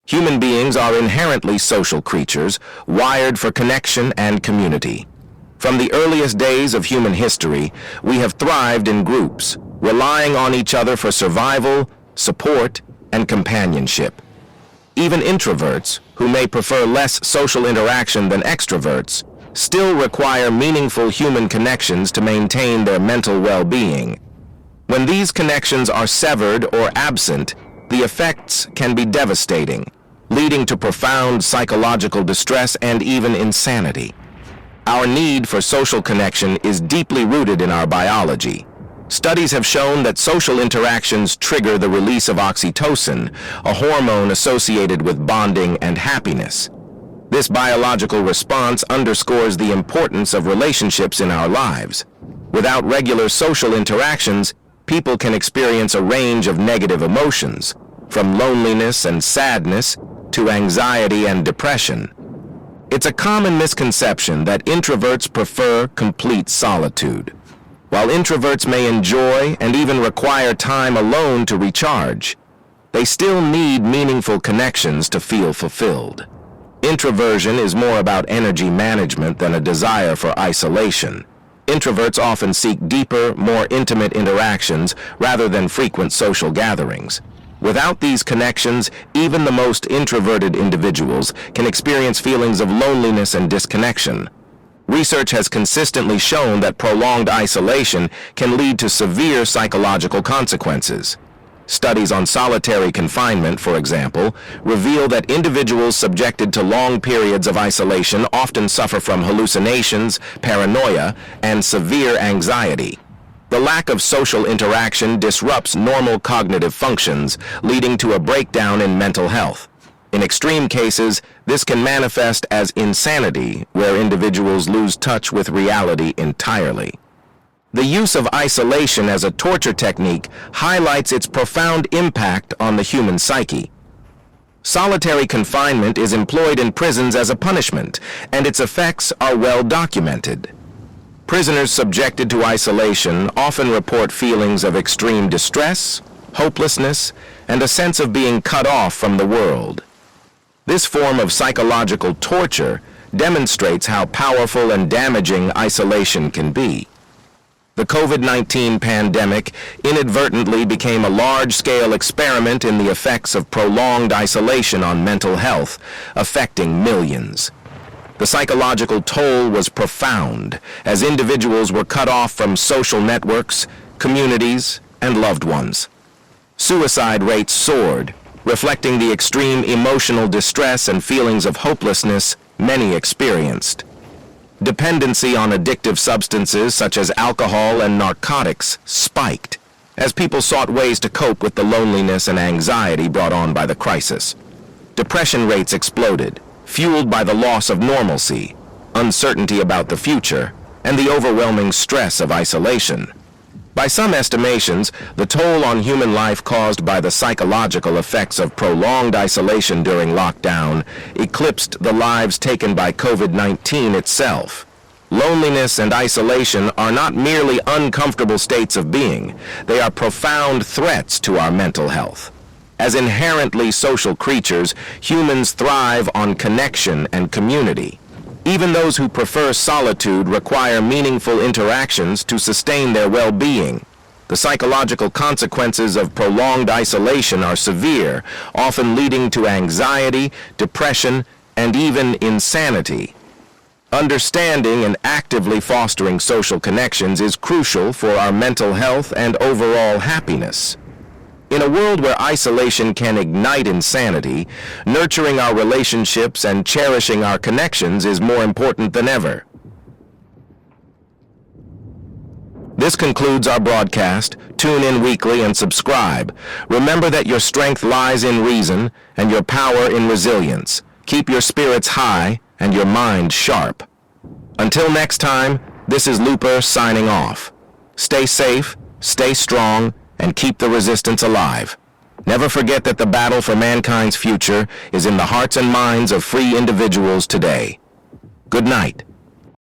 Human beings are inherently social creatures, wired for connection and community. From the earliest days of human history, we have thrived in groups, relying on each other for survival, support, and companionship. Even introverts, who may prefer less social interaction than extroverts, still require meaningful human connections to maintain their mental well-being. When these connections are severed or absent, the effects can be devastating, leading to profound psychological distress and even insanity. Our need for social connection is deeply rooted in our biology. Studies have shown that social interactions trigger the release of oxytocin, a hormone associated with bonding and happiness. This biological response underscores the importance of relationships in our lives. Without regular social interactions, people can experience a range of negative emotions, from loneliness and sadness to anxiety and depression. It's a common misconception that introverts prefer complete solitude. While introverts may enjoy and even require time alone to recharge, they still need meaningful connections to feel fulfilled. Introversion is more about energy management than a desire for isolation. Introverts often seek deeper, more intimate interactions rather than frequent social gatherings. Without these connections, even the most introverted individuals can experience feelings of loneliness and disconnection. Research has consistently shown that prolonged isolation can lead to severe psychological consequences. Studies on solitary confinement, for example, reveal that individuals subjected to long periods of isolation often suffer from hallucinations, paranoia, and severe anxiety. The lack of social interaction disrupts normal cognitive functions, leading to a breakdown in mental health. In extreme cases, this can manifest as insanity, where individuals lose touch with reality entirely. The use of isolation as a torture technique highlights its profound impact on the human psyche. Solitary confinement is employed in prisons as a punishment, and its effects are well documented. Prisoners subjected to isolation often report feelings of extreme distress, hopelessness, and a sense of being cut off from the world. This form of psychological torture demonstrates how powerful and damaging isolation can be. The COVID-19 pandemic inadvertently became a large-scale experiment in the effects of prolonged isolation on mental health, affecting millions. The psychological toll was profound, as individuals were cut off from social networks, communities, and loved ones. Suicide rates soared, reflecting the extreme emotional distress and feelings of hopelessness many experienced. Dependency on addictive substances such as alcohol and narcotics spiked, as people sought ways to cope with the loneliness and anxiety brought on by the crisis. Depression rates exploded, fueled by the loss of normalcy, uncertainty about the future, and the overwhelming stress of isolation. By some estimations, the toll on human life caused by the psychological effects of prolonged isolation during lockdown eclipsed the lives taken by COVID-19 itself. Loneliness and isolation are not merely uncomfortable states of being, they are profound threats to our mental health. As inherently social creatures, humans thrive on connection and community. Even those who prefer solitude require meaningful interactions to sustain their well-being. The psychological consequences of prolonged isolation are severe, often leading to anxiety, depression, and even insanity. Understanding and actively fostering social connections is crucial for our mental health and overall happiness. In a world where isolation can ignite insanity, nurturing our relationships and cherishing our connections is more important than ever. This concludes our broadcast. Tune in weekly and subscribe. Remember that your strength lies in reason and your power in resilience. Keep your spirits high and your mind sharp. Until next time, this is Louper signing off. Stay safe, stay strong, and keep the resistance alive. Never forget that the battle for mankind's future is in the hearts and minds of free individuals today. Good night.